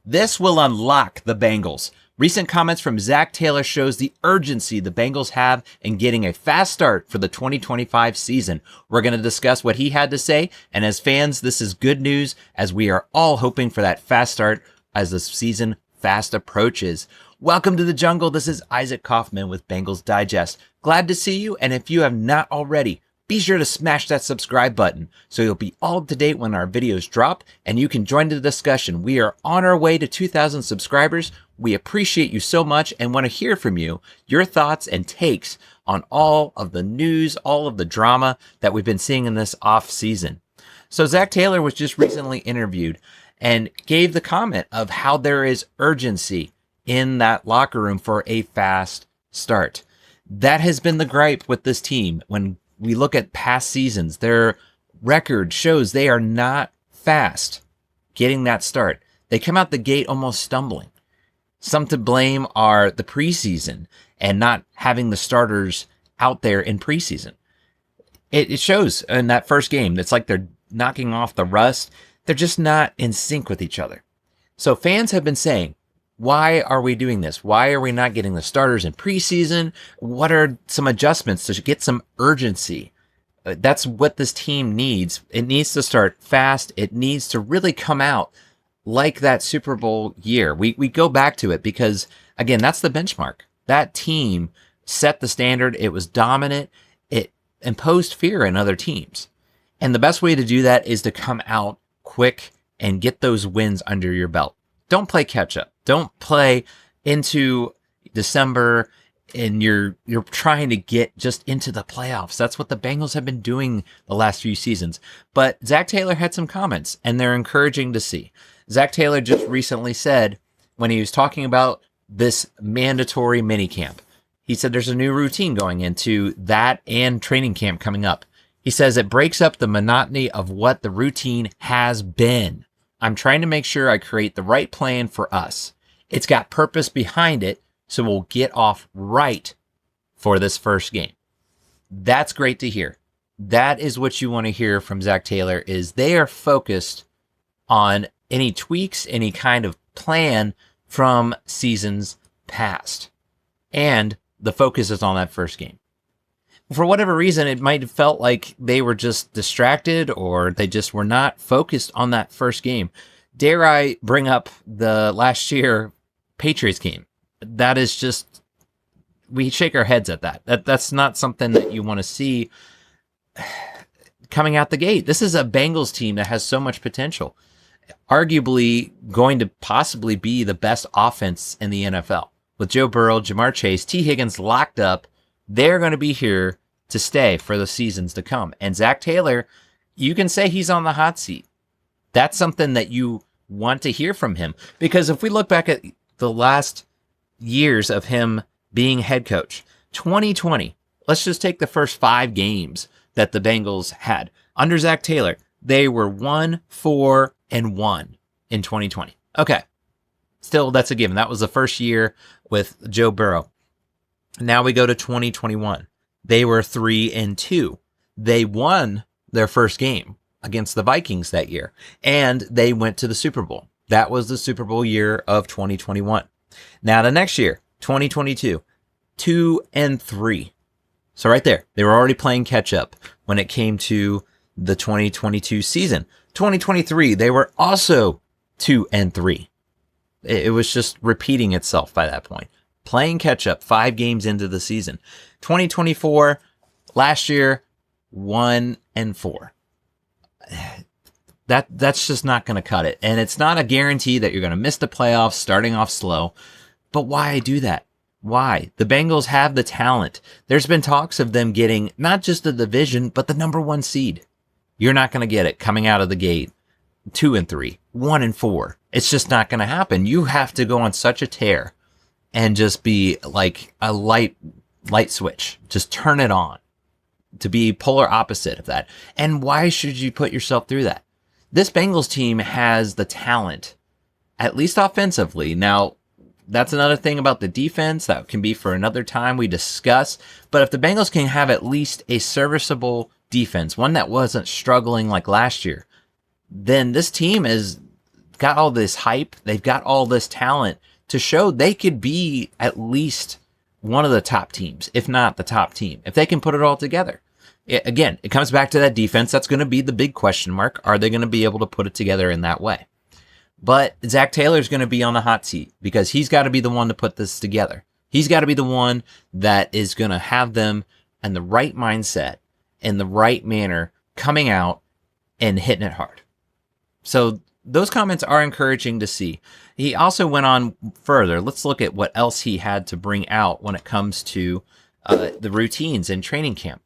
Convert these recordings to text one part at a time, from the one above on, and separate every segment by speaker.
Speaker 1: This will unlock the Bengals. Recent comments from Zac Taylor shows the urgency the Bengals have in getting a fast start for the 2025 season. We're going to discuss what he had to say, and as fans, this is good news as we are all hoping for that fast start as the season fast approaches. Welcome to the jungle. This is Zac Coffman with Bengals Digest. Glad to see you, and if you have not already, be sure to smash that subscribe button so you'll be all up to date when our videos drop and you can join the discussion. We are on our way to 2,000 subscribers. We appreciate you so much and want to hear from you, your thoughts and takes on all of the news, all of the drama that we've been seeing in this off season. So Zac Taylor was just recently interviewed and gave the comment of how there is urgency in that locker room for a fast start. That has been the gripe with this team. When we look at past seasons, their record shows they are not fast getting that start. They come out the gate almost stumbling. Some to blame are the preseason and not having the starters out there in preseason. It shows in that first game. It's like they're knocking off the rust. They're just not in sync with each other. So fans have been saying, why are we doing this? Why are we not getting the starters in preseason? What are some adjustments to get some urgency? That's what this team needs. It needs to start fast. It needs to really come out like that Super Bowl year. We go back to it because, again, that's the benchmark. That team set the standard. It was dominant. It imposed fear in other teams. And the best way to do that is to come out quick and get those wins under your belt. Don't play catch up. Don't play into December and you're trying to get just into the playoffs. That's what the Bengals have been doing the last few seasons. But Zac Taylor had some comments and they're encouraging to see. Zac Taylor just recently said when he was talking about this mandatory minicamp, he said there's a new routine going into that and training camp coming up. He says it breaks up the monotony of what the routine has been. I'm trying to make sure I create the right plan for us. It's got purpose behind it, so we'll get off right for this first game. That's great to hear. That is what you want to hear from Zac Taylor, is they are focused on any tweaks, any kind of plan from seasons past. And the focus is on that first game. For whatever reason, it might have felt like they were just distracted or they just were not focused on that first game. Dare I bring up the last year Patriots game? That is just, we shake our heads at that. That's not something that you want to see coming out the gate. This is a Bengals team that has so much potential. Arguably going to possibly be the best offense in the NFL. With Joe Burrow, Jamar Chase, T. Higgins locked up, they're going to be here to stay for the seasons to come. And Zac Taylor, you can say he's on the hot seat. That's something that you want to hear from him. Because if we look back at the last years of him being head coach, 2020, let's just take the first 5 games that the Bengals had. Under Zac Taylor, they were 1-4-1 in 2020. Okay. Still, that's a given. That was the first year with Joe Burrow. Now we go to 2021. They were 3-2. They won their first game against the Vikings that year, and they went to the Super Bowl. That was the Super Bowl year of 2021. Now the next year, 2022, 2-3. So right there, they were already playing catch up when it came to the 2022 season. 2023, they were also 2-3. It was just repeating itself by that point. Playing catch up 5 games into the season. 2024, last year, 1-4. That's just not going to cut it. And it's not a guarantee that you're going to miss the playoffs starting off slow. But why do that? Why? The Bengals have the talent. There's been talks of them getting not just the division, but the number 1 seed. You're not going to get it coming out of the gate. 2-3, 1-4. It's just not going to happen. You have to go on such a tear and just be like a light switch. Just turn it on to be polar opposite of that. And why should you put yourself through that? This Bengals team has the talent, at least offensively. Now, that's another thing about the defense that can be for another time we discuss. But if the Bengals can have at least a serviceable defense, one that wasn't struggling like last year, then this team is got all this hype. They've got all this talent to show they could be at least one of the top teams, if not the top team, if they can put it all together. Again, it comes back to that defense. That's going to be the big question mark. Are they going to be able to put it together in that way? But Zac Taylor is going to be on the hot seat because he's got to be the one to put this together. He's got to be the one that is going to have them in the right mindset, in the right manner, coming out and hitting it hard. So those comments are encouraging to see. He also went on further. Let's look at what else he had to bring out when it comes to the routines in training camp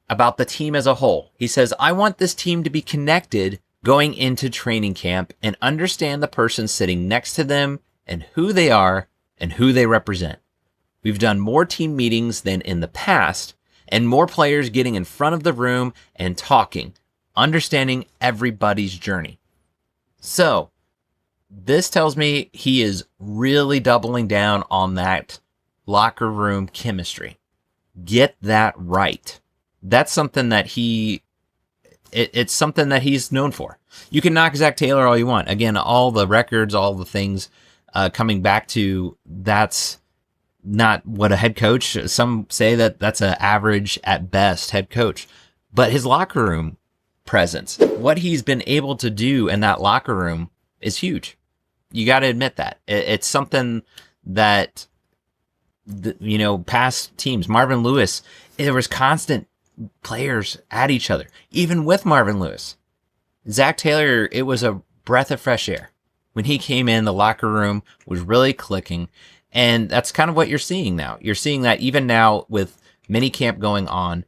Speaker 1: about the team as a whole. He says, I want this team to be connected going into training camp and understand the person sitting next to them and who they are and who they represent. We've done more team meetings than in the past and more players getting in front of the room and talking, understanding everybody's journey. So this tells me he is really doubling down on that locker room chemistry. Get that right. That's something that it's something that he's known for. You can knock Zac Taylor all you want. Again, all the records, all the things coming back to that's not what a head coach. Some say that that's an average at best head coach, but his locker room presence, what he's been able to do in that locker room is huge. You got to admit that it's something that, past teams, Marvin Lewis, there was constant players at each other, even with Marvin Lewis. Zac Taylor, it was a breath of fresh air. When he came in, the locker room was really clicking. And that's kind of what you're seeing now. You're seeing that even now with minicamp going on.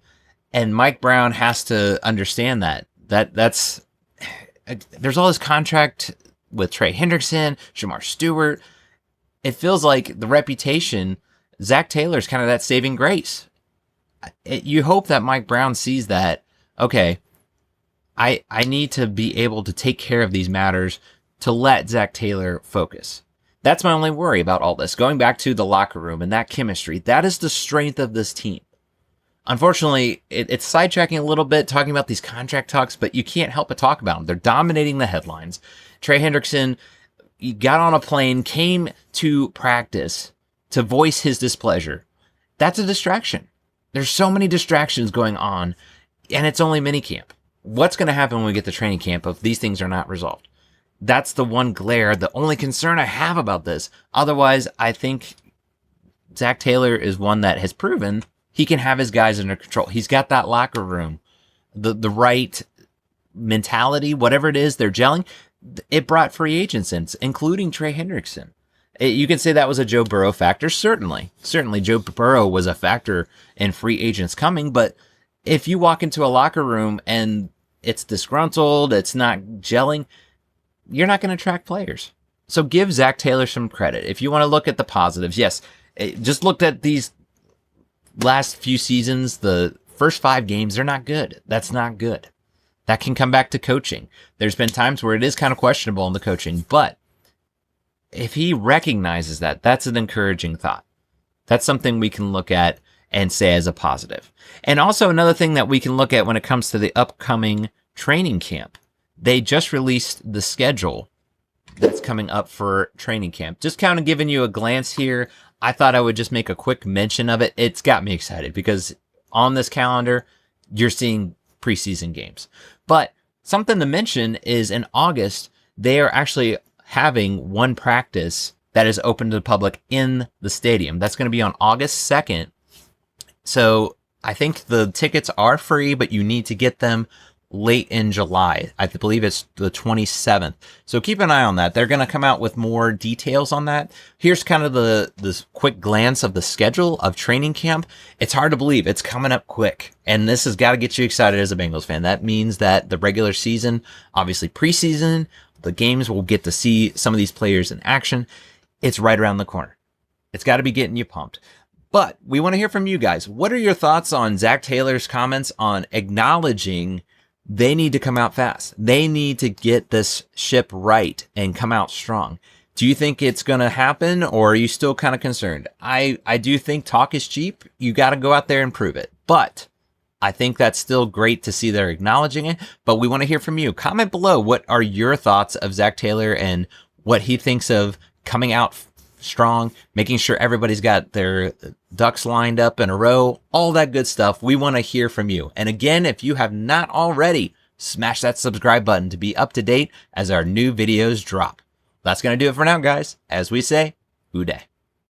Speaker 1: And Mike Brown has to understand that's there's all this contract with Trey Hendrickson, Shamar Stewart. It feels like the reputation, Zac Taylor's kind of that saving grace. You hope that Mike Brown sees that, okay, I need to be able to take care of these matters to let Zac Taylor focus. That's my only worry about all this. Going back to the locker room and that chemistry, that is the strength of this team. Unfortunately, it's sidetracking a little bit, talking about these contract talks, but you can't help but talk about them. They're dominating the headlines. Trey Hendrickson, he got on a plane, came to practice to voice his displeasure. That's a distraction. There's so many distractions going on, and it's only minicamp. What's going to happen when we get to training camp if these things are not resolved? That's the one glare, the only concern I have about this. Otherwise, I think Zac Taylor is one that has proven he can have his guys under control. He's got that locker room, the right mentality, whatever it is, they're gelling. It brought free agents in, including Trey Hendrickson. You can say that was a Joe Burrow factor. Certainly Joe Burrow was a factor in free agents coming. But if you walk into a locker room and it's disgruntled, it's not gelling, you're not going to attract players. So give Zac Taylor some credit. If you want to look at the positives, yes, just looked at these last few seasons, the first 5 games, they're not good. That's not good. That can come back to coaching. There's been times where it is kind of questionable in the coaching, but if he recognizes that, that's an encouraging thought. That's something we can look at and say as a positive. And also another thing that we can look at when it comes to the upcoming training camp. They just released the schedule that's coming up for training camp. Just kind of giving you a glance here. I thought I would just make a quick mention of it. It's got me excited because on this calendar, you're seeing preseason games. But something to mention is in August, they are actually having one practice that is open to the public in the stadium. That's going to be on August 2nd. So I think the tickets are free, but you need to get them late in July. I believe it's the 27th. So keep an eye on that. They're going to come out with more details on that. Here's kind of this quick glance of the schedule of training camp. It's hard to believe it's coming up quick. And this has got to get you excited as a Bengals fan. That means that the regular season, obviously preseason, the games will get to see some of these players in action. It's right around the corner. It's got to be getting you pumped. But we want to hear from you guys. What are your thoughts on Zac Taylor's comments on acknowledging they need to come out fast? They need to get this ship right and come out strong. Do you think it's going to happen, or are you still kind of concerned? I do think talk is cheap. You got to go out there and prove it. But I think that's still great to see they're acknowledging it, but we want to hear from you. Comment below, what are your thoughts of Zac Taylor and what he thinks of coming out strong, making sure everybody's got their ducks lined up in a row, all that good stuff. We want to hear from you. And again, if you have not already, smash that subscribe button to be up to date as our new videos drop. That's going to do it for now, guys. As we say, Uday.